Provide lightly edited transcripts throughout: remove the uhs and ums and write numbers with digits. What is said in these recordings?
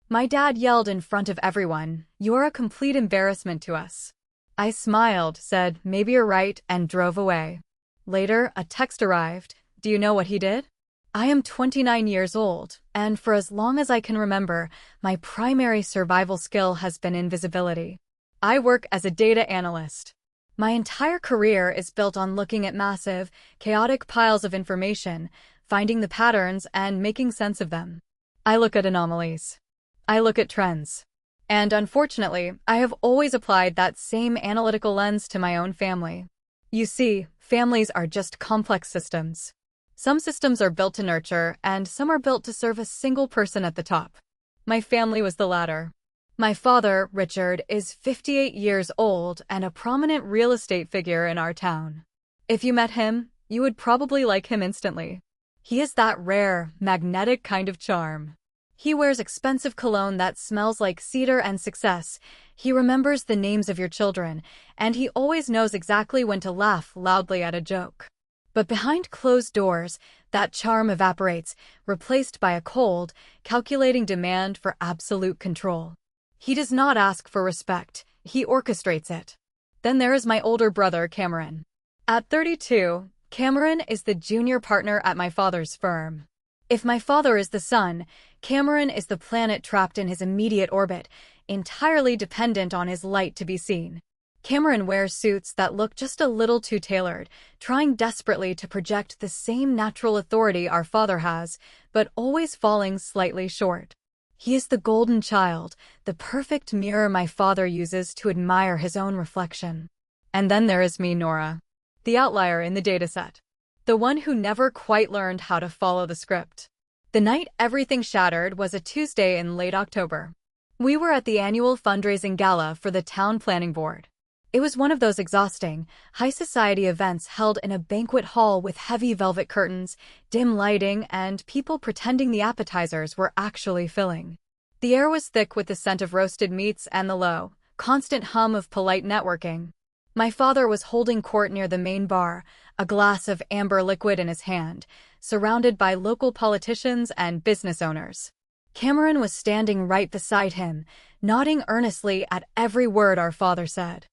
My dad yelled in front of everyone, "You're a complete embarrassment to us." I smiled, said, "Maybe you're right," and drove away. Later, a text arrived. Do you know what he did? I am 29 years old, and for as long as I can remember, my primary survival skill has been invisibility. I work as a data analyst. My entire career is built on looking at massive, chaotic piles of information, finding the patterns, and making sense of them. I look at anomalies. I look at trends. And unfortunately, I have always applied that same analytical lens to my own family. You see, families are just complex systems. Some systems are built to nurture, and some are built to serve a single person at the top. My family was the latter. My father, Richard, is 58 years old and a prominent real estate figure in our town. If you met him, you would probably like him instantly. He is that rare, magnetic kind of charm. He wears expensive cologne that smells like cedar and success. He remembers the names of your children, and he always knows exactly when to laugh loudly at a joke. But behind closed doors, that charm evaporates, replaced by a cold, calculating demand for absolute control. He does not ask for respect, he orchestrates it. Then there is my older brother, Cameron. At 32, Cameron is the junior partner at my father's firm. If my father is the sun, Cameron is the planet trapped in his immediate orbit, entirely dependent on his light to be seen. Cameron wears suits that look just a little too tailored, trying desperately to project the same natural authority our father has, but always falling slightly short. He is the golden child, the perfect mirror my father uses to admire his own reflection. And then there is me, Nora, the outlier in the dataset. The one who never quite learned how to follow the script. The night everything shattered was a Tuesday in late October. We were at the annual fundraising gala for the town planning board. It was one of those exhausting, high society events held in a banquet hall with heavy velvet curtains, dim lighting, and people pretending the appetizers were actually filling. The air was thick with the scent of roasted meats and the low, constant hum of polite networking. My father was holding court near the main bar, a glass of amber liquid in his hand, surrounded by local politicians and business owners. Cameron was standing right beside him, nodding earnestly at every word our father said.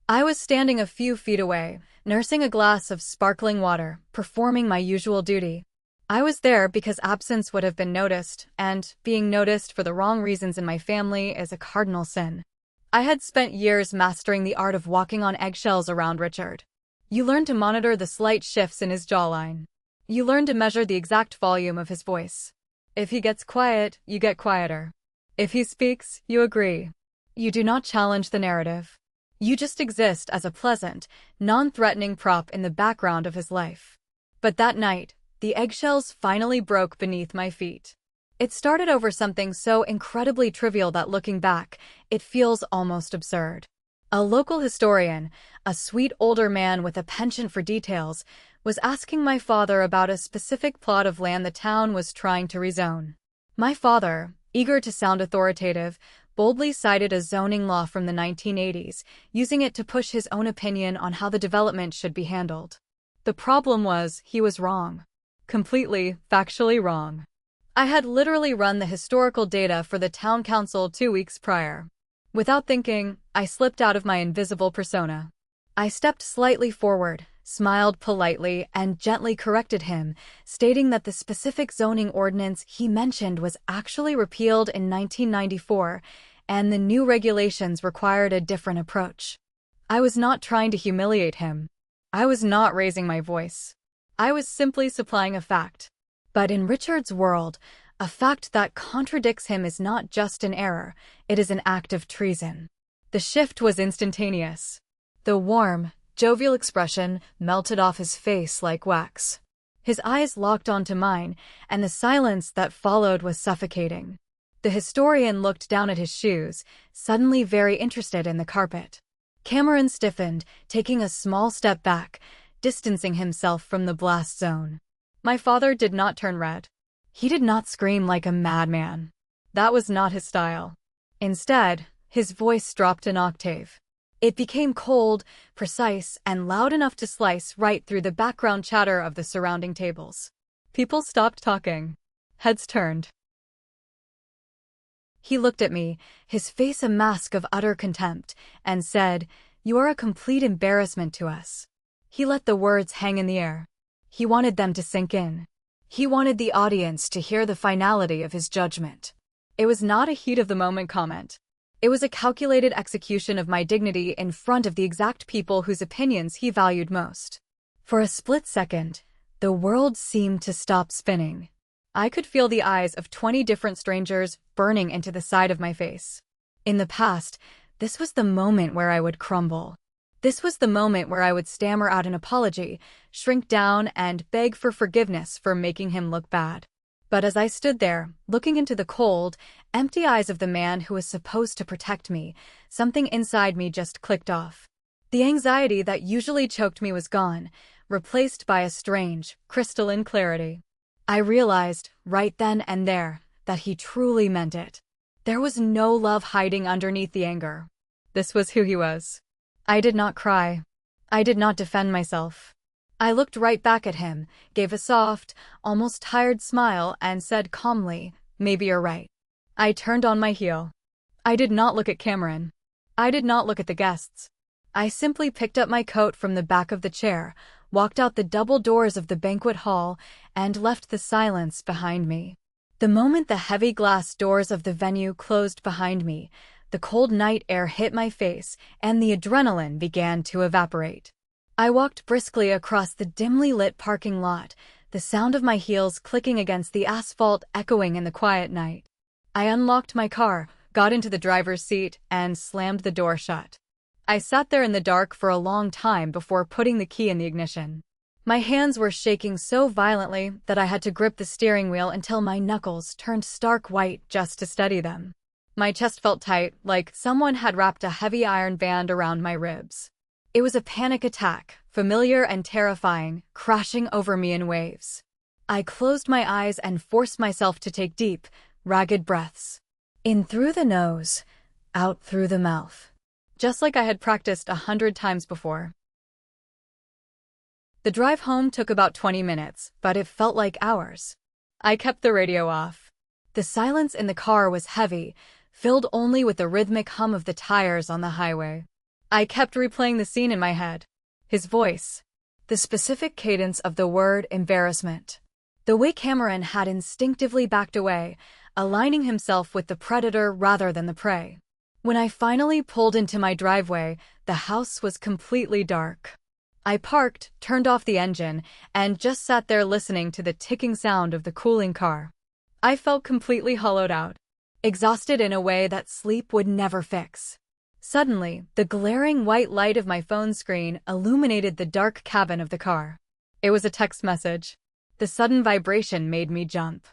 I was standing a few feet away, nursing a glass of sparkling water, performing my usual duty. I was there because absence would have been noticed, and being noticed for the wrong reasons in my family is a cardinal sin. I had spent years mastering the art of walking on eggshells around Richard. You learn to monitor the slight shifts in his jawline. You learn to measure the exact volume of his voice. If he gets quiet, you get quieter. If he speaks, you agree. You do not challenge the narrative. You just exist as a pleasant, non-threatening prop in the background of his life. But that night, the eggshells finally broke beneath my feet. It started over something so incredibly trivial that looking back, it feels almost absurd. A local historian, a sweet older man with a penchant for details, was asking my father about a specific plot of land the town was trying to rezone. My father, eager to sound authoritative, boldly cited a zoning law from the 1980s, using it to push his own opinion on how the development should be handled. The problem was, he was wrong. Completely, factually wrong. I had literally run the historical data for the town council 2 weeks prior. Without thinking, I slipped out of my invisible persona. I stepped slightly forward, smiled politely, and gently corrected him, stating that the specific zoning ordinance he mentioned was actually repealed in 1994, and the new regulations required a different approach. I was not trying to humiliate him. I was not raising my voice. I was simply supplying a fact. But in Richard's world, a fact that contradicts him is not just an error, it is an act of treason. The shift was instantaneous. The warm, jovial expression melted off his face like wax. His eyes locked onto mine, and the silence that followed was suffocating. The historian looked down at his shoes, suddenly very interested in the carpet. Cameron stiffened, taking a small step back, distancing himself from the blast zone. My father did not turn red. He did not scream like a madman. That was not his style. Instead, his voice dropped an octave. It became cold, precise, and loud enough to slice right through the background chatter of the surrounding tables. People stopped talking. Heads turned. He looked at me, his face a mask of utter contempt, and said, "You are a complete embarrassment to us." He let the words hang in the air. He wanted them to sink in. He wanted the audience to hear the finality of his judgment. It was not a heat-of-the-moment comment. It was a calculated execution of my dignity in front of the exact people whose opinions he valued most. For a split second, the world seemed to stop spinning. I could feel the eyes of 20 different strangers burning into the side of my face. In the past, this was the moment where I would crumble. This was the moment where I would stammer out an apology, shrink down, and beg for forgiveness for making him look bad. But as I stood there, looking into the cold, empty eyes of the man who was supposed to protect me, something inside me just clicked off. The anxiety that usually choked me was gone, replaced by a strange, crystalline clarity. I realized, right then and there, that he truly meant it. There was no love hiding underneath the anger. This was who he was. I did not cry. I did not defend myself. I looked right back at him, gave a soft, almost tired smile, and said calmly, "Maybe you're right." I turned on my heel. I did not look at Cameron. I did not look at the guests. I simply picked up my coat from the back of the chair, walked out the double doors of the banquet hall, and left the silence behind me. The moment the heavy glass doors of the venue closed behind me, the cold night air hit my face, and the adrenaline began to evaporate. I walked briskly across the dimly lit parking lot, the sound of my heels clicking against the asphalt echoing in the quiet night. I unlocked my car, got into the driver's seat, and slammed the door shut. I sat there in the dark for a long time before putting the key in the ignition. My hands were shaking so violently that I had to grip the steering wheel until my knuckles turned stark white just to steady them. My chest felt tight, like someone had wrapped a heavy iron band around my ribs. It was a panic attack, familiar and terrifying, crashing over me in waves. I closed my eyes and forced myself to take deep, ragged breaths. In through the nose, out through the mouth. Just like I had practiced 100 times before. The drive home took about 20 minutes, but it felt like hours. I kept the radio off. The silence in the car was heavy, filled only with the rhythmic hum of the tires on the highway. I kept replaying the scene in my head. His voice. The specific cadence of the word embarrassment. The way Cameron had instinctively backed away, aligning himself with the predator rather than the prey. When I finally pulled into my driveway, the house was completely dark. I parked, turned off the engine, and just sat there listening to the ticking sound of the cooling car. I felt completely hollowed out. Exhausted in a way that sleep would never fix. Suddenly, the glaring white light of my phone screen illuminated the dark cabin of the car. It was a text message. The sudden vibration made me jump.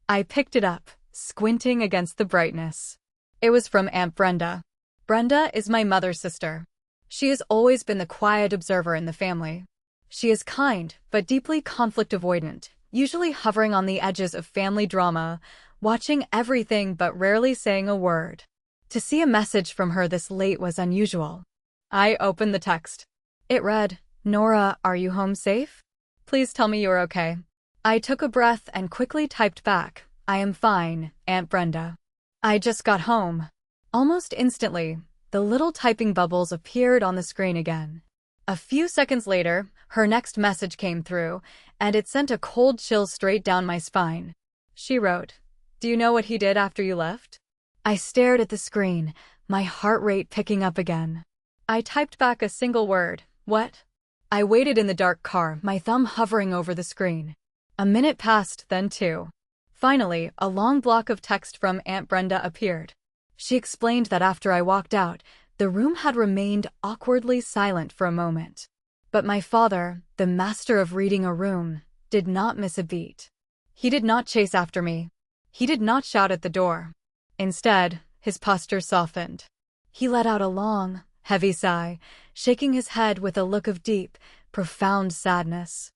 I picked it up, squinting against the brightness. It was from Aunt Brenda. Brenda is my mother's sister. She has always been the quiet observer in the family. She is kind, but deeply conflict avoidant, usually hovering on the edges of family drama, watching everything but rarely saying a word. To see a message from her this late was unusual. I opened the text. It read, "Nora, are you home safe? Please tell me you're okay." I took a breath and quickly typed back, "I am fine, Aunt Brenda. I just got home." Almost instantly, the little typing bubbles appeared on the screen again. A few seconds later, her next message came through, and it sent a cold chill straight down my spine. She wrote, "Do you know what he did after you left?" I stared at the screen, my heart rate picking up again. I typed back a single word, "What?" I waited in the dark car, my thumb hovering over the screen. A minute passed, then 2. Finally, a long block of text from Aunt Brenda appeared. She explained that after I walked out, the room had remained awkwardly silent for a moment. But my father, the master of reading a room, did not miss a beat. He did not chase after me. He did not shout at the door. Instead, his posture softened. He let out a long, heavy sigh, shaking his head with a look of deep, profound sadness.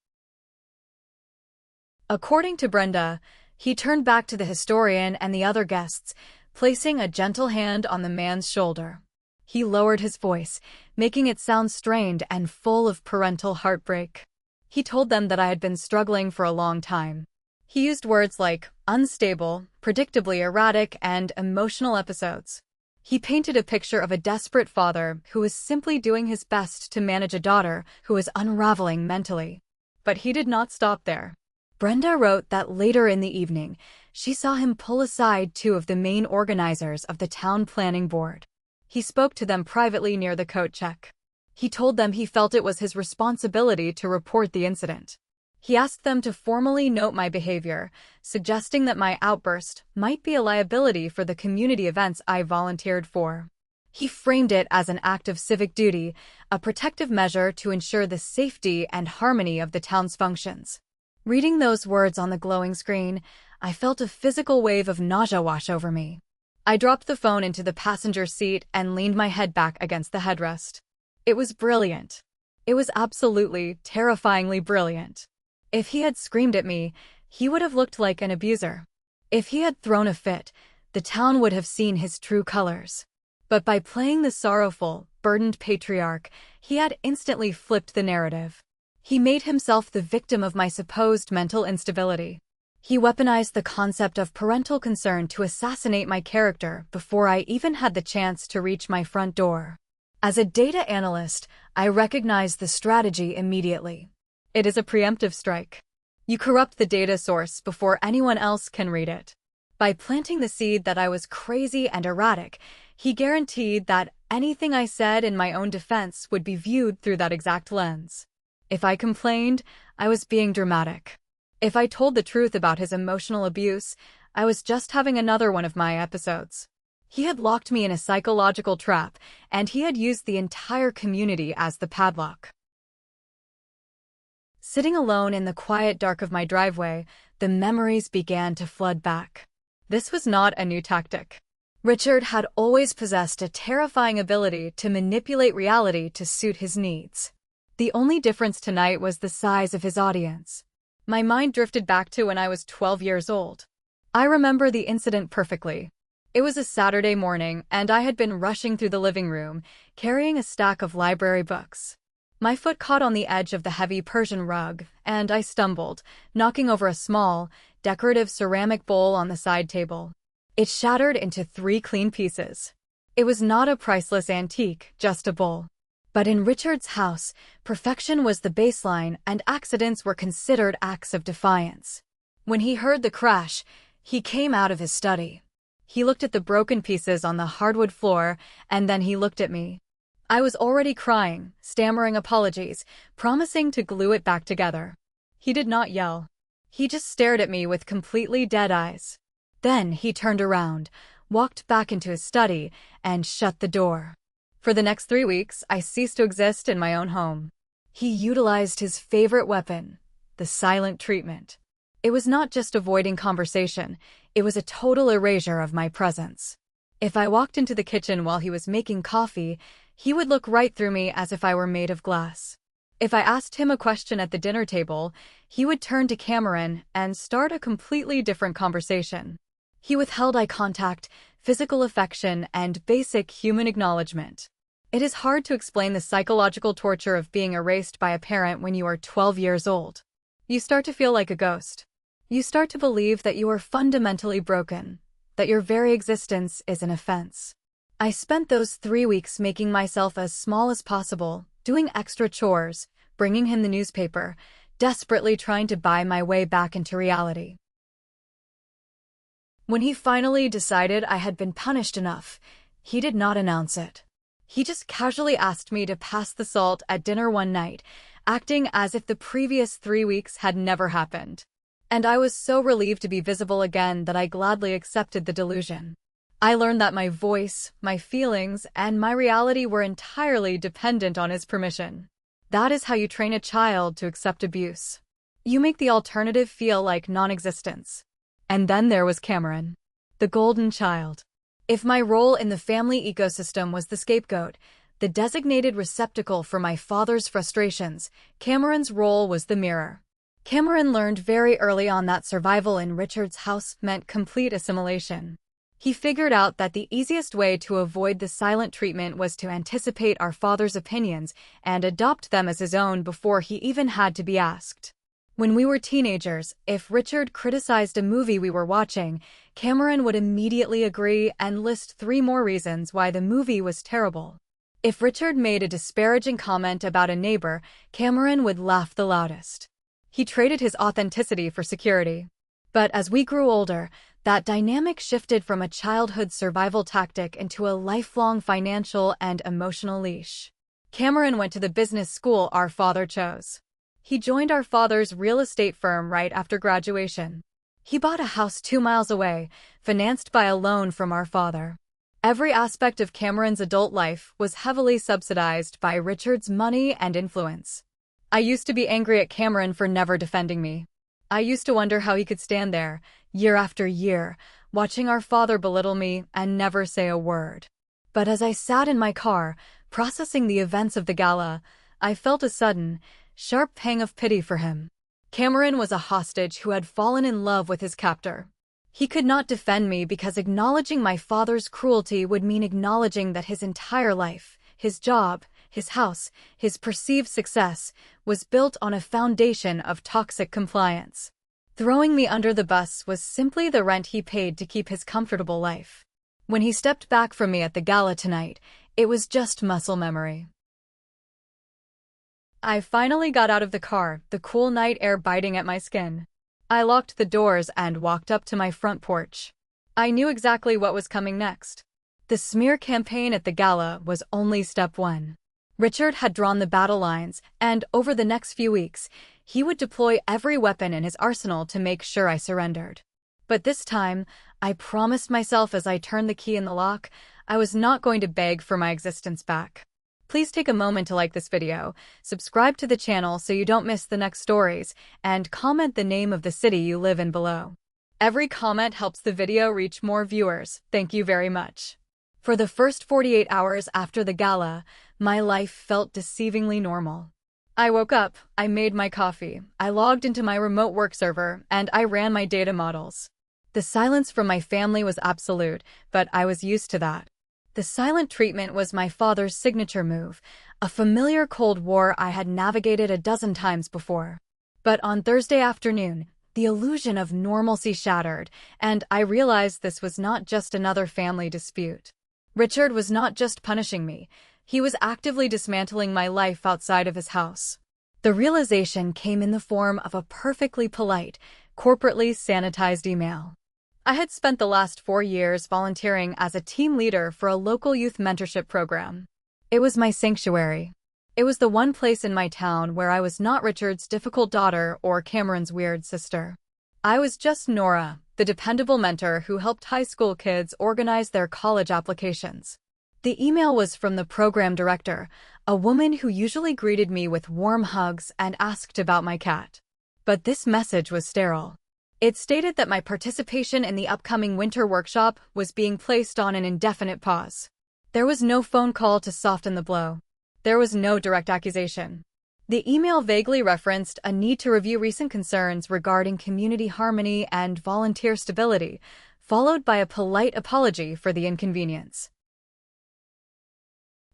According to Brenda, he turned back to the historian and the other guests, placing a gentle hand on the man's shoulder. He lowered his voice, making it sound strained and full of parental heartbreak. He told them that I had been struggling for a long time. He used words like unstable, predictably erratic, and emotional episodes. He painted a picture of a desperate father who was simply doing his best to manage a daughter who was unraveling mentally. But he did not stop there. Brenda wrote that later in the evening, she saw him pull aside two of the main organizers of the town planning board. He spoke to them privately near the coat check. He told them he felt it was his responsibility to report the incident. He asked them to formally note my behavior, suggesting that my outburst might be a liability for the community events I volunteered for. He framed it as an act of civic duty, a protective measure to ensure the safety and harmony of the town's functions. Reading those words on the glowing screen, I felt a physical wave of nausea wash over me. I dropped the phone into the passenger seat and leaned my head back against the headrest. It was brilliant. It was absolutely, terrifyingly brilliant. If he had screamed at me, he would have looked like an abuser. If he had thrown a fit, the town would have seen his true colors. But by playing the sorrowful, burdened patriarch, he had instantly flipped the narrative. He made himself the victim of my supposed mental instability. He weaponized the concept of parental concern to assassinate my character before I even had the chance to reach my front door. As a data analyst, I recognized the strategy immediately. It is a preemptive strike. You corrupt the data source before anyone else can read it. By planting the seed that I was crazy and erratic, he guaranteed that anything I said in my own defense would be viewed through that exact lens. If I complained, I was being dramatic. If I told the truth about his emotional abuse, I was just having another one of my episodes. He had locked me in a psychological trap, and he had used the entire community as the padlock. Sitting alone in the quiet dark of my driveway, the memories began to flood back. This was not a new tactic. Richard had always possessed a terrifying ability to manipulate reality to suit his needs. The only difference tonight was the size of his audience. My mind drifted back to when I was 12 years old. I remember the incident perfectly. It was a Saturday morning, and I had been rushing through the living room, carrying a stack of library books. My foot caught on the edge of the heavy Persian rug, and I stumbled, knocking over a small, decorative ceramic bowl on the side table. It shattered into 3 clean pieces. It was not a priceless antique, just a bowl. But in Richard's house, perfection was the baseline and accidents were considered acts of defiance. When he heard the crash, he came out of his study. He looked at the broken pieces on the hardwood floor, and then he looked at me. I was already crying, stammering apologies, promising to glue it back together. He did not yell. He just stared at me with completely dead eyes. Then he turned around, walked back into his study, and shut the door. For the next 3 weeks, I ceased to exist in my own home. He utilized his favorite weapon, the silent treatment. It was not just avoiding conversation, it was a total erasure of my presence. If I walked into the kitchen while he was making coffee, he would look right through me as if I were made of glass. If I asked him a question at the dinner table, he would turn to Cameron and start a completely different conversation. He withheld eye contact, physical affection, and basic human acknowledgement. It is hard to explain the psychological torture of being erased by a parent when you are 12 years old. You start to feel like a ghost. You start to believe that you are fundamentally broken, that your very existence is an offense. I spent those 3 weeks making myself as small as possible, doing extra chores, bringing him the newspaper, desperately trying to buy my way back into reality. When he finally decided I had been punished enough, he did not announce it. He just casually asked me to pass the salt at dinner one night, acting as if the previous 3 weeks had never happened. And I was so relieved to be visible again that I gladly accepted the delusion. I learned that my voice, my feelings, and my reality were entirely dependent on his permission. That is how you train a child to accept abuse. You make the alternative feel like non-existence. And then there was Cameron, the golden child. If my role in the family ecosystem was the scapegoat, the designated receptacle for my father's frustrations, Cameron's role was the mirror. Cameron learned very early on that survival in Richard's house meant complete assimilation. He figured out that the easiest way to avoid the silent treatment was to anticipate our father's opinions and adopt them as his own before he even had to be asked. When we were teenagers, if Richard criticized a movie we were watching, Cameron would immediately agree and list 3 more reasons why the movie was terrible. If Richard made a disparaging comment about a neighbor, Cameron would laugh the loudest. He traded his authenticity for security. But as we grew older, that dynamic shifted from a childhood survival tactic into a lifelong financial and emotional leash. Cameron went to the business school our father chose. He joined our father's real estate firm right after graduation. He bought a house 2 miles away, financed by a loan from our father. Every aspect of Cameron's adult life was heavily subsidized by Richard's money and influence. I used to be angry at Cameron for never defending me. I used to wonder how he could stand there, year after year, watching our father belittle me and never say a word. But as I sat in my car, processing the events of the gala, I felt a sudden, sharp pang of pity for him. Cameron was a hostage who had fallen in love with his captor. He could not defend me because acknowledging my father's cruelty would mean acknowledging that his entire life, his job, his house, his perceived success, was built on a foundation of toxic compliance. Throwing me under the bus was simply the rent he paid to keep his comfortable life. When he stepped back from me at the gala tonight, it was just muscle memory. I finally got out of the car, the cool night air biting at my skin. I locked the doors and walked up to my front porch. I knew exactly what was coming next. The smear campaign at the gala was only step 1. Richard had drawn the battle lines, and over the next few weeks, he would deploy every weapon in his arsenal to make sure I surrendered. But this time, I promised myself as I turned the key in the lock, I was not going to beg for my existence back. Please take a moment to like this video, subscribe to the channel so you don't miss the next stories, and comment the name of the city you live in below. Every comment helps the video reach more viewers. Thank you very much. For the first 48 hours after the gala, my life felt deceivingly normal. I woke up, I made my coffee, I logged into my remote work server, and I ran my data models. The silence from my family was absolute, but I was used to that. The silent treatment was my father's signature move, a familiar Cold War I had navigated a dozen times before. But on Thursday afternoon, the illusion of normalcy shattered, and I realized this was not just another family dispute. Richard was not just punishing me, he was actively dismantling my life outside of his house. The realization came in the form of a perfectly polite, corporately sanitized email. I had spent the last 4 years volunteering as a team leader for a local youth mentorship program. It was my sanctuary. It was the one place in my town where I was not Richard's difficult daughter or Cameron's weird sister. I was just Nora, the dependable mentor who helped high school kids organize their college applications. The email was from the program director, a woman who usually greeted me with warm hugs and asked about my cat. But this message was sterile. It stated that my participation in the upcoming winter workshop was being placed on an indefinite pause. There was no phone call to soften the blow. There was no direct accusation. The email vaguely referenced a need to review recent concerns regarding community harmony and volunteer stability, followed by a polite apology for the inconvenience.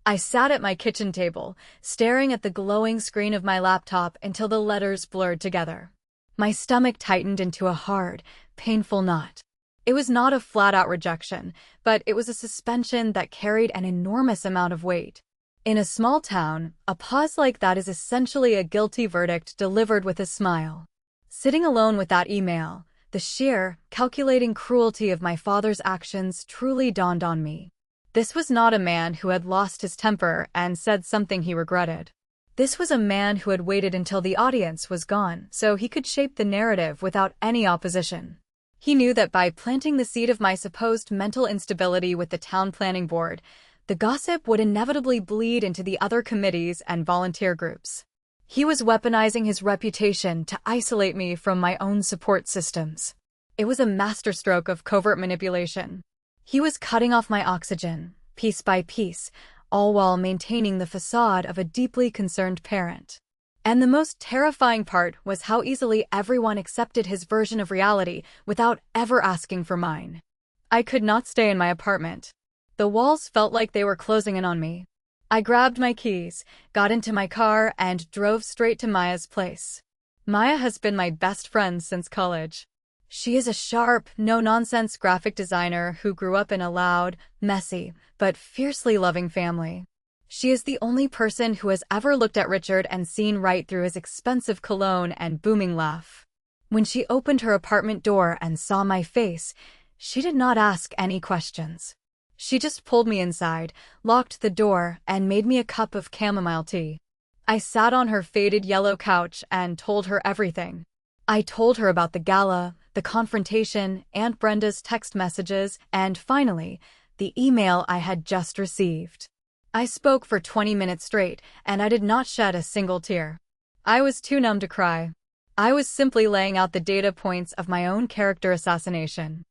I sat at my kitchen table, staring at the glowing screen of my laptop until the letters blurred together. My stomach tightened into a hard, painful knot. It was not a flat-out rejection, but it was a suspension that carried an enormous amount of weight. In a small town, a pause like that is essentially a guilty verdict delivered with a smile. Sitting alone with that email, the sheer, calculating cruelty of my father's actions truly dawned on me. This was not a man who had lost his temper and said something he regretted. This was a man who had waited until the audience was gone so he could shape the narrative without any opposition. He knew that by planting the seed of my supposed mental instability with the town planning board, the gossip would inevitably bleed into the other committees and volunteer groups. He was weaponizing his reputation to isolate me from my own support systems. It was a masterstroke of covert manipulation. He was cutting off my oxygen, piece by piece, all while maintaining the facade of a deeply concerned parent. And the most terrifying part was how easily everyone accepted his version of reality without ever asking for mine. I could not stay in my apartment. The walls felt like they were closing in on me. I grabbed my keys, got into my car, and drove straight to Maya's place. Maya has been my best friend since college. She is a sharp, no-nonsense graphic designer who grew up in a loud, messy, but fiercely loving family. She is the only person who has ever looked at Richard and seen right through his expensive cologne and booming laugh. When she opened her apartment door and saw my face, she did not ask any questions. She just pulled me inside, locked the door, and made me a cup of chamomile tea. I sat on her faded yellow couch and told her everything. I told her about the gala, the confrontation, Aunt Brenda's text messages, and finally, the email I had just received. I spoke for 20 minutes straight, and I did not shed a single tear. I was too numb to cry. I was simply laying out the data points of my own character assassination.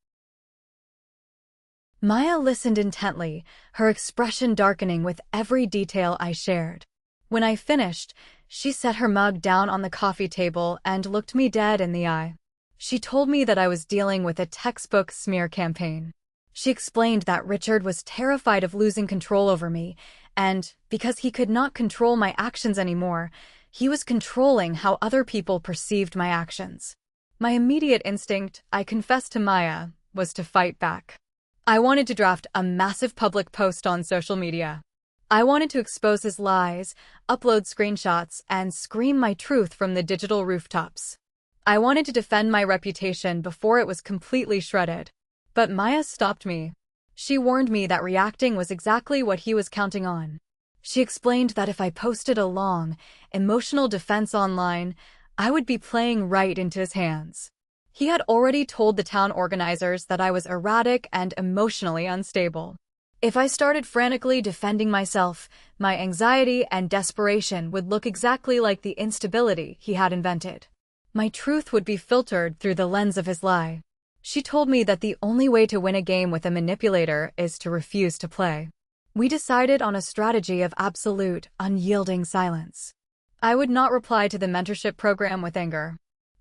Maya listened intently, her expression darkening with every detail I shared. When I finished, she set her mug down on the coffee table and looked me dead in the eye. She told me that I was dealing with a textbook smear campaign. She explained that Richard was terrified of losing control over me, and because he could not control my actions anymore, he was controlling how other people perceived my actions. My immediate instinct, I confessed to Maya, was to fight back. I wanted to draft a massive public post on social media. I wanted to expose his lies, upload screenshots, and scream my truth from the digital rooftops. I wanted to defend my reputation before it was completely shredded. But Maya stopped me. She warned me that reacting was exactly what he was counting on. She explained that if I posted a long, emotional defense online, I would be playing right into his hands. He had already told the town organizers that I was erratic and emotionally unstable. If I started frantically defending myself, my anxiety and desperation would look exactly like the instability he had invented. My truth would be filtered through the lens of his lie. She told me that the only way to win a game with a manipulator is to refuse to play. We decided on a strategy of absolute, unyielding silence. I would not reply to the mentorship program with anger.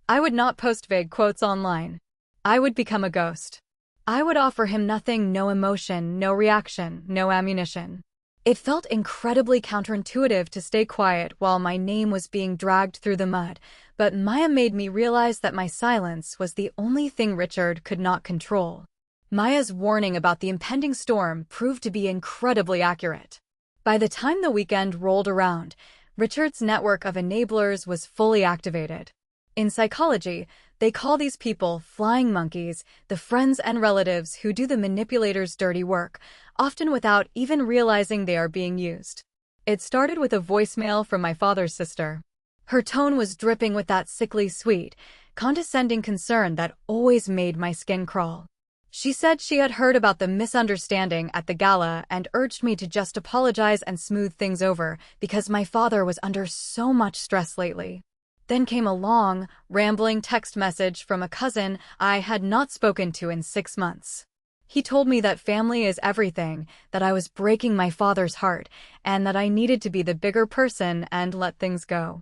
I would not post vague quotes online. I would become a ghost. I would offer him nothing, no emotion, no reaction, no ammunition. It felt incredibly counterintuitive to stay quiet while my name was being dragged through the mud, but Maya made me realize that my silence was the only thing Richard could not control. Maya's warning about the impending storm proved to be incredibly accurate. By the time the weekend rolled around, Richard's network of enablers was fully activated. In psychology, they call these people flying monkeys, the friends and relatives who do the manipulator's dirty work, often without even realizing they are being used. It started with a voicemail from my father's sister. Her tone was dripping with that sickly sweet, condescending concern that always made my skin crawl. She said she had heard about the misunderstanding at the gala and urged me to just apologize and smooth things over because my father was under so much stress lately. Then came a long, rambling text message from a cousin I had not spoken to in 6 months. He told me that family is everything, that I was breaking my father's heart, and that I needed to be the bigger person and let things go.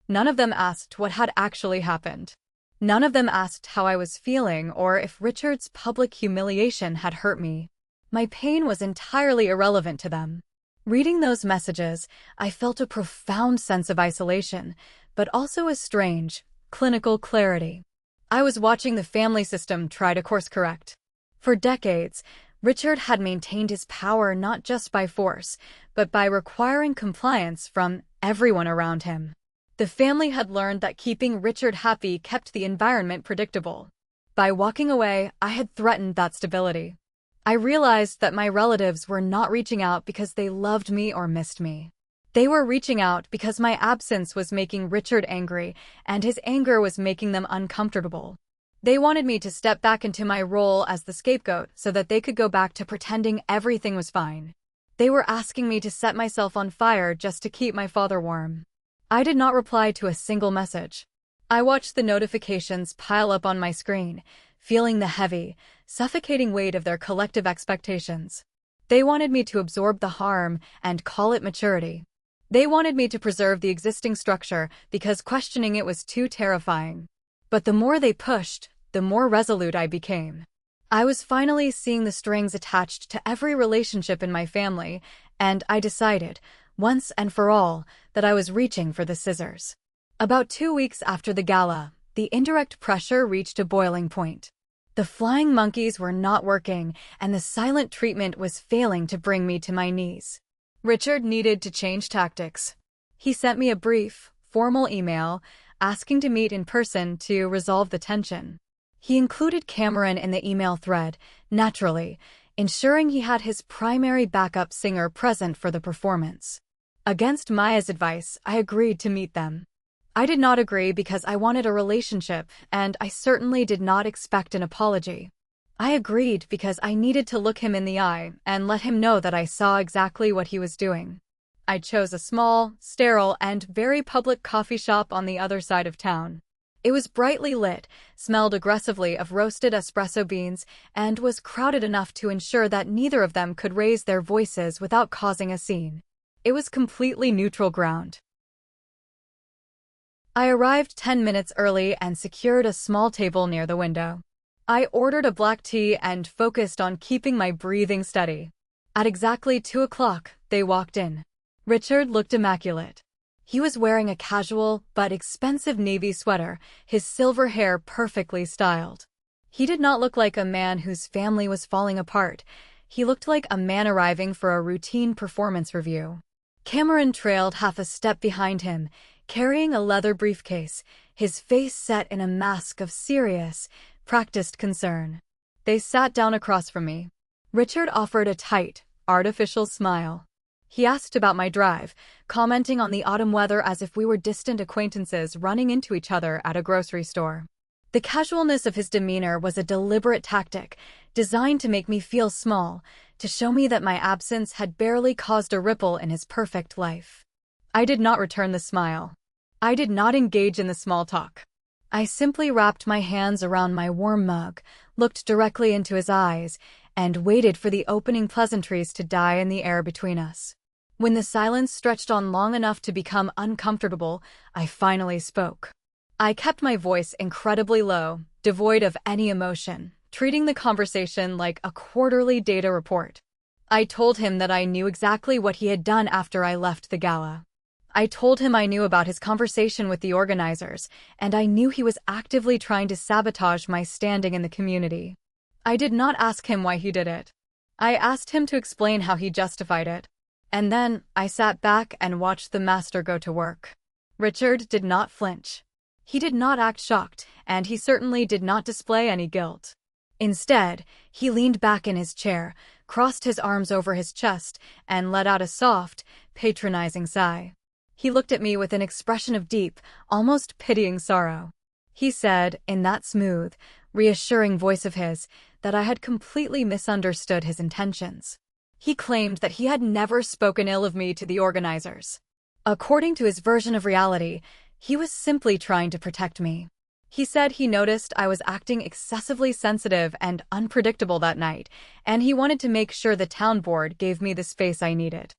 None of them asked what had actually happened. None of them asked how I was feeling or if Richard's public humiliation had hurt me. My pain was entirely irrelevant to them. Reading those messages, I felt a profound sense of isolation, but also a strange, clinical clarity. I was watching the family system try to course correct. For decades, Richard had maintained his power not just by force, but by requiring compliance from everyone around him. The family had learned that keeping Richard happy kept the environment predictable. By walking away, I had threatened that stability. I realized that my relatives were not reaching out because they loved me or missed me. They were reaching out because my absence was making Richard angry, and his anger was making them uncomfortable. They wanted me to step back into my role as the scapegoat so that they could go back to pretending everything was fine. They were asking me to set myself on fire just to keep my father warm. I did not reply to a single message. I watched the notifications pile up on my screen, feeling the heavy, suffocating weight of their collective expectations. They wanted me to absorb the harm and call it maturity. They wanted me to preserve the existing structure because questioning it was too terrifying. But the more they pushed, the more resolute I became. I was finally seeing the strings attached to every relationship in my family, and I decided, once and for all, that I was reaching for the scissors. About 2 weeks after the gala, the indirect pressure reached a boiling point. The flying monkeys were not working, and the silent treatment was failing to bring me to my knees. Richard needed to change tactics. He sent me a brief, formal email asking to meet in person to resolve the tension. He included Cameron in the email thread, naturally, ensuring he had his primary backup singer present for the performance. Against Maya's advice, I agreed to meet them. I did not agree because I wanted a relationship, and I certainly did not expect an apology. I agreed because I needed to look him in the eye and let him know that I saw exactly what he was doing. I chose a small, sterile, and very public coffee shop on the other side of town. It was brightly lit, smelled aggressively of roasted espresso beans, and was crowded enough to ensure that neither of them could raise their voices without causing a scene. It was completely neutral ground. I arrived 10 minutes early and secured a small table near the window. I ordered a black tea and focused on keeping my breathing steady. At exactly 2 o'clock, they walked in. Richard looked immaculate. He was wearing a casual but expensive navy sweater, his silver hair perfectly styled. He did not look like a man whose family was falling apart. He looked like a man arriving for a routine performance review. Cameron trailed half a step behind him, carrying a leather briefcase, his face set in a mask of serious, practiced concern. They sat down across from me. Richard offered a tight, artificial smile. He asked about my drive, commenting on the autumn weather as if we were distant acquaintances running into each other at a grocery store. The casualness of his demeanor was a deliberate tactic, designed to make me feel small, to show me that my absence had barely caused a ripple in his perfect life. I did not return the smile. I did not engage in the small talk. I simply wrapped my hands around my warm mug, looked directly into his eyes, and waited for the opening pleasantries to die in the air between us. When the silence stretched on long enough to become uncomfortable, I finally spoke. I kept my voice incredibly low, devoid of any emotion, treating the conversation like a quarterly data report. I told him that I knew exactly what he had done after I left the gala. I told him I knew about his conversation with the organizers, and I knew he was actively trying to sabotage my standing in the community. I did not ask him why he did it. I asked him to explain how he justified it. And then I sat back and watched the master go to work. Richard did not flinch. He did not act shocked, and he certainly did not display any guilt. Instead, he leaned back in his chair, crossed his arms over his chest, and let out a soft, patronizing sigh. He looked at me with an expression of deep, almost pitying sorrow. He said, in that smooth, reassuring voice of his, that I had completely misunderstood his intentions. He claimed that he had never spoken ill of me to the organizers. According to his version of reality, he was simply trying to protect me. He said he noticed I was acting excessively sensitive and unpredictable that night, and he wanted to make sure the town board gave me the space I needed.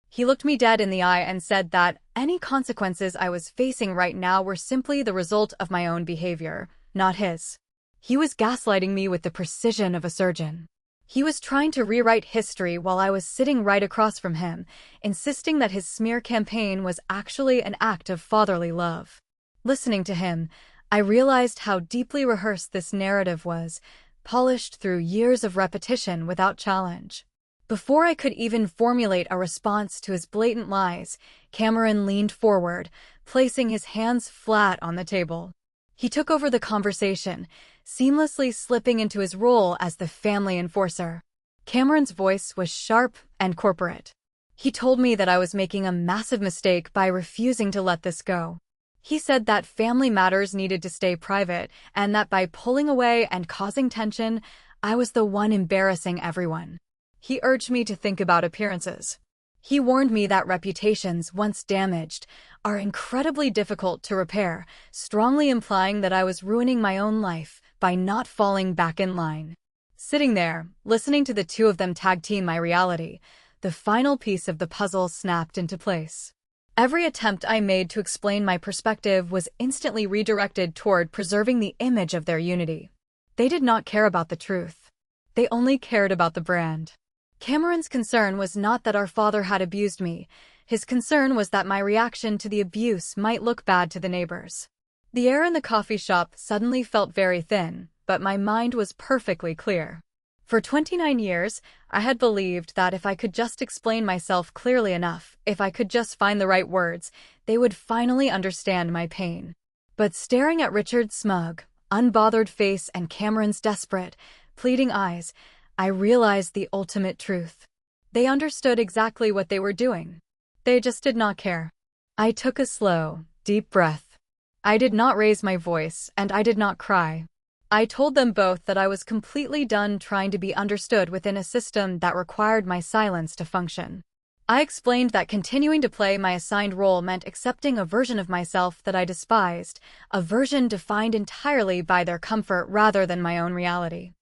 He looked me dead in the eye and said that any consequences I was facing right now were simply the result of my own behavior, not his. He was gaslighting me with the precision of a surgeon. He was trying to rewrite history while I was sitting right across from him, insisting that his smear campaign was actually an act of fatherly love. Listening to him, I realized how deeply rehearsed this narrative was, polished through years of repetition without challenge. Before I could even formulate a response to his blatant lies, Cameron leaned forward, placing his hands flat on the table. He took over the conversation, seamlessly slipping into his role as the family enforcer. Cameron's voice was sharp and corporate. He told me that I was making a massive mistake by refusing to let this go. He said that family matters needed to stay private, and that by pulling away and causing tension, I was the one embarrassing everyone. He urged me to think about appearances. He warned me that reputations, once damaged, are incredibly difficult to repair, strongly implying that I was ruining my own life by not falling back in line. Sitting there, listening to the two of them tag team my reality, the final piece of the puzzle snapped into place. Every attempt I made to explain my perspective was instantly redirected toward preserving the image of their unity. They did not care about the truth. They only cared about the brand. Cameron's concern was not that our father had abused me, His concern was that my reaction to the abuse might look bad to the neighbors. The air in the coffee shop suddenly felt very thin, but my mind was perfectly clear. For 29 years, I had believed that if I could just explain myself clearly enough, if I could just find the right words, they would finally understand my pain. But staring at Richard's smug, unbothered face and Cameron's desperate, pleading eyes, I realized the ultimate truth. They understood exactly what they were doing. They just did not care. I took a slow, deep breath. I did not raise my voice, and I did not cry. I told them both that I was completely done trying to be understood within a system that required my silence to function. I explained that continuing to play my assigned role meant accepting a version of myself that I despised, a version defined entirely by their comfort rather than my own reality.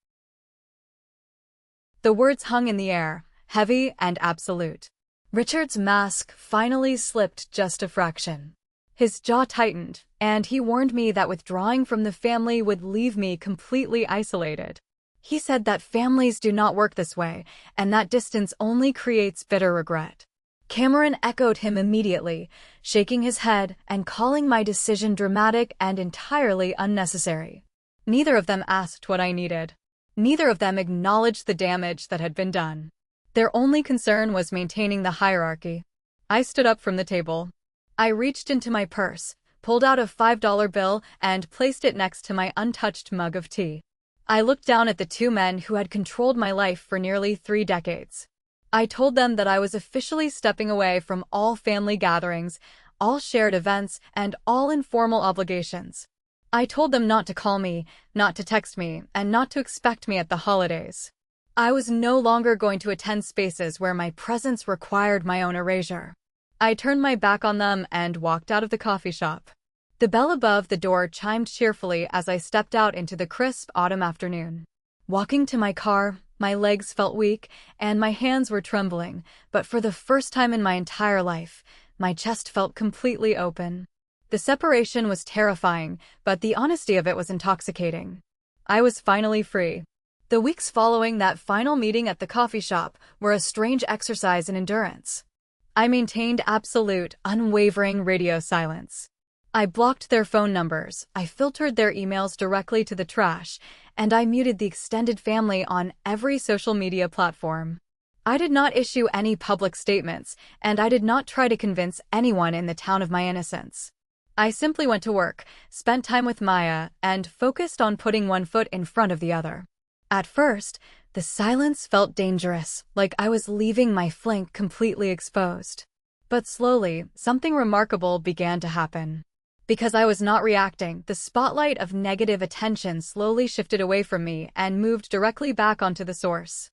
The words hung in the air, heavy and absolute. Richard's mask finally slipped just a fraction. His jaw tightened, and he warned me that withdrawing from the family would leave me completely isolated. He said that families do not work this way, and that distance only creates bitter regret. Cameron echoed him immediately, shaking his head and calling my decision dramatic and entirely unnecessary. Neither of them asked what I needed. Neither of them acknowledged the damage that had been done. Their only concern was maintaining the hierarchy. I stood up from the table. I reached into my purse, pulled out a $5 bill, and placed it next to my untouched mug of tea. I looked down at the two men who had controlled my life for nearly 3 decades. I told them that I was officially stepping away from all family gatherings, all shared events, and all informal obligations. I told them not to call me, not to text me, and not to expect me at the holidays. I was no longer going to attend spaces where my presence required my own erasure. I turned my back on them and walked out of the coffee shop. The bell above the door chimed cheerfully as I stepped out into the crisp autumn afternoon. Walking to my car, my legs felt weak and my hands were trembling, but for the first time in my entire life, my chest felt completely open. The separation was terrifying, but the honesty of it was intoxicating. I was finally free. The weeks following that final meeting at the coffee shop were a strange exercise in endurance. I maintained absolute, unwavering radio silence. I blocked their phone numbers, I filtered their emails directly to the trash, and I muted the extended family on every social media platform. I did not issue any public statements, and I did not try to convince anyone in the town of my innocence. I simply went to work, spent time with Maya, and focused on putting one foot in front of the other. At first, the silence felt dangerous, like I was leaving my flank completely exposed. But slowly, something remarkable began to happen. Because I was not reacting, the spotlight of negative attention slowly shifted away from me and moved directly back onto the source.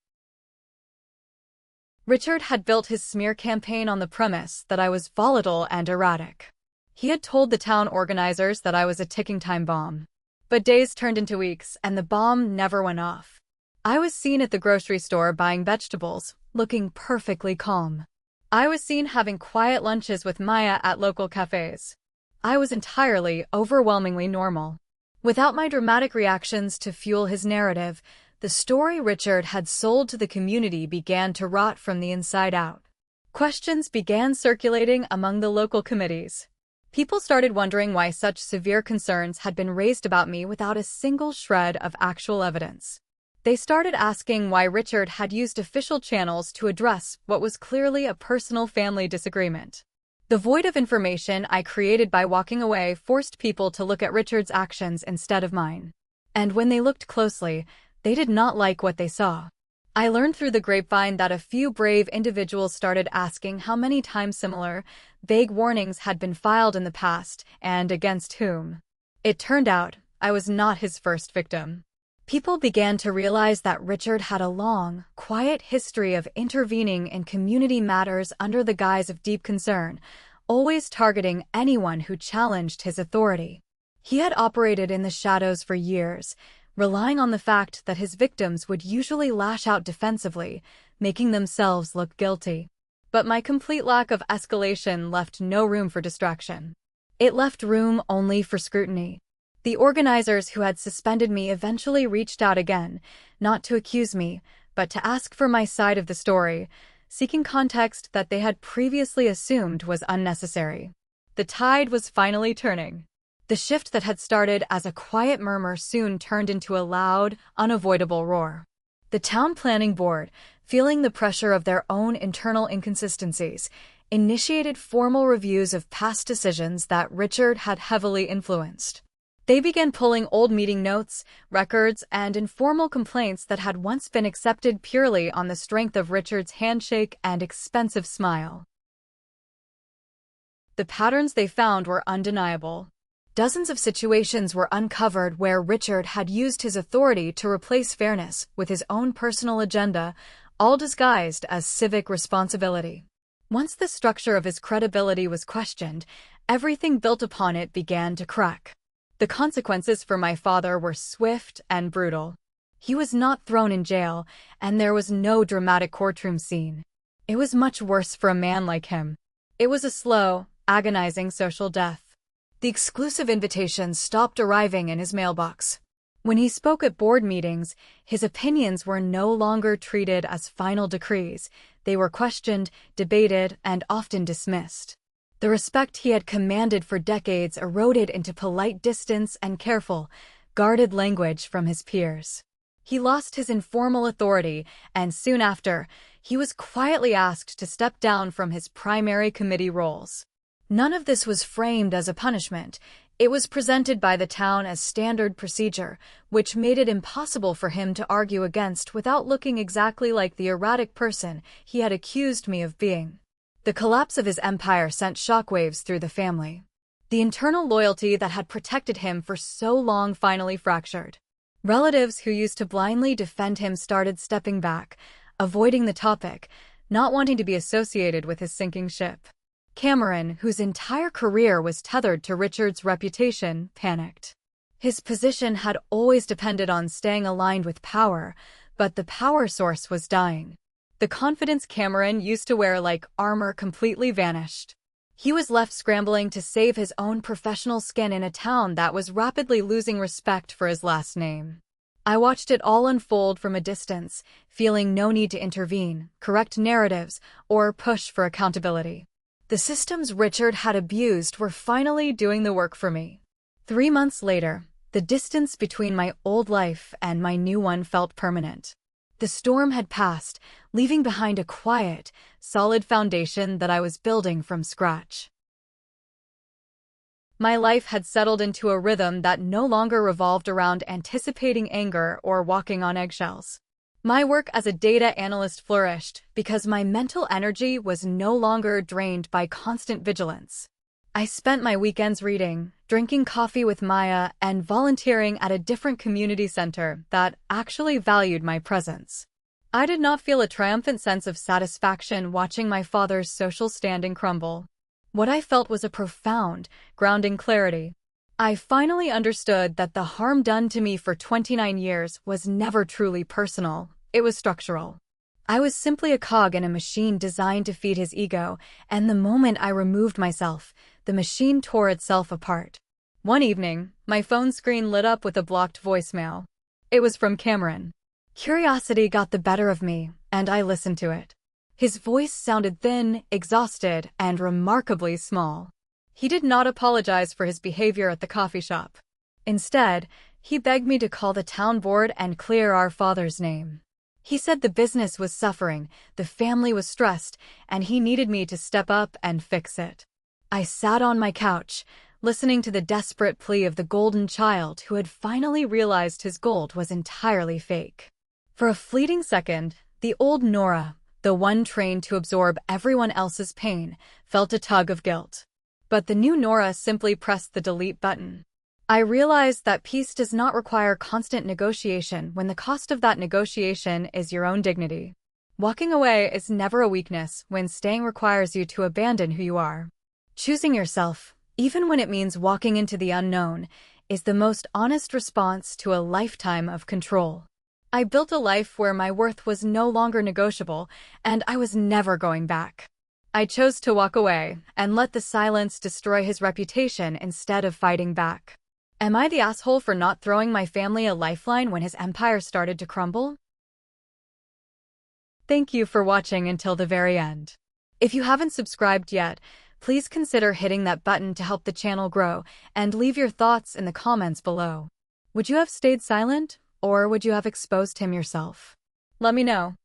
Richard had built his smear campaign on the premise that I was volatile and erratic. He had told the town organizers that I was a ticking time bomb. But days turned into weeks, and the bomb never went off. I was seen at the grocery store buying vegetables, looking perfectly calm. I was seen having quiet lunches with Maya at local cafes. I was entirely, overwhelmingly normal. Without my dramatic reactions to fuel his narrative, the story Richard had sold to the community began to rot from the inside out. Questions began circulating among the local committees. People started wondering why such severe concerns had been raised about me without a single shred of actual evidence. They started asking why Richard had used official channels to address what was clearly a personal family disagreement. The void of information I created by walking away forced people to look at Richard's actions instead of mine. And when they looked closely, they did not like what they saw. I learned through the grapevine that a few brave individuals started asking how many times similar, vague warnings had been filed in the past, and against whom. It turned out I was not his first victim. People began to realize that Richard had a long, quiet history of intervening in community matters under the guise of deep concern, always targeting anyone who challenged his authority. He had operated in the shadows for years, relying on the fact that his victims would usually lash out defensively, making themselves look guilty. But my complete lack of escalation left no room for distraction. It left room only for scrutiny. The organizers who had suspended me eventually reached out again, not to accuse me, but to ask for my side of the story, seeking context that they had previously assumed was unnecessary. The tide was finally turning. The shift that had started as a quiet murmur soon turned into a loud, unavoidable roar. The town planning board, feeling the pressure of their own internal inconsistencies, initiated formal reviews of past decisions that Richard had heavily influenced. They began pulling old meeting notes, records, and informal complaints that had once been accepted purely on the strength of Richard's handshake and expensive smile. The patterns they found were undeniable. Dozens of situations were uncovered where Richard had used his authority to replace fairness with his own personal agenda, all disguised as civic responsibility. Once the structure of his credibility was questioned, everything built upon it began to crack. The consequences for my father were swift and brutal. He was not thrown in jail, and there was no dramatic courtroom scene. It was much worse for a man like him. It was a slow, agonizing social death. The exclusive invitations stopped arriving in his mailbox. When he spoke at board meetings, his opinions were no longer treated as final decrees. They were questioned, debated, and often dismissed. The respect he had commanded for decades eroded into polite distance and careful, guarded language from his peers. He lost his informal authority, and soon after, he was quietly asked to step down from his primary committee roles. None of this was framed as a punishment. It was presented by the town as standard procedure, which made it impossible for him to argue against without looking exactly like the erratic person he had accused me of being. The collapse of his empire sent shockwaves through the family. The internal loyalty that had protected him for so long finally fractured. Relatives who used to blindly defend him started stepping back, avoiding the topic, not wanting to be associated with his sinking ship. Cameron, whose entire career was tethered to Richard's reputation, panicked. His position had always depended on staying aligned with power, but the power source was dying. The confidence Cameron used to wear like armor completely vanished. He was left scrambling to save his own professional skin in a town that was rapidly losing respect for his last name. I watched it all unfold from a distance, feeling no need to intervene, correct narratives, or push for accountability. The systems Richard had abused were finally doing the work for me. 3 months later, the distance between my old life and my new one felt permanent. The storm had passed, leaving behind a quiet, solid foundation that I was building from scratch. My life had settled into a rhythm that no longer revolved around anticipating anger or walking on eggshells. My work as a data analyst flourished because my mental energy was no longer drained by constant vigilance. I spent my weekends reading, drinking coffee with Maya, and volunteering at a different community center that actually valued my presence. I did not feel a triumphant sense of satisfaction watching my father's social standing crumble. What I felt was a profound, grounding clarity. I finally understood that the harm done to me for 29 years was never truly personal, it was structural. I was simply a cog in a machine designed to feed his ego, and the moment I removed myself, the machine tore itself apart. One evening, my phone screen lit up with a blocked voicemail. It was from Cameron. Curiosity got the better of me, and I listened to it. His voice sounded thin, exhausted, and remarkably small. He did not apologize for his behavior at the coffee shop. Instead, he begged me to call the town board and clear our father's name. He said the business was suffering, the family was stressed, and he needed me to step up and fix it. I sat on my couch, listening to the desperate plea of the golden child who had finally realized his gold was entirely fake. For a fleeting second, the old Nora, the one trained to absorb everyone else's pain, felt a tug of guilt. But the new Nora simply pressed the delete button. I realized that peace does not require constant negotiation when the cost of that negotiation is your own dignity. Walking away is never a weakness when staying requires you to abandon who you are. Choosing yourself, even when it means walking into the unknown, is the most honest response to a lifetime of control. I built a life where my worth was no longer negotiable, and I was never going back. I chose to walk away and let the silence destroy his reputation instead of fighting back. Am I the asshole for not throwing my family a lifeline when his empire started to crumble? Thank you for watching until the very end. If you haven't subscribed yet, please consider hitting that button to help the channel grow, and leave your thoughts in the comments below. Would you have stayed silent, or would you have exposed him yourself? Let me know.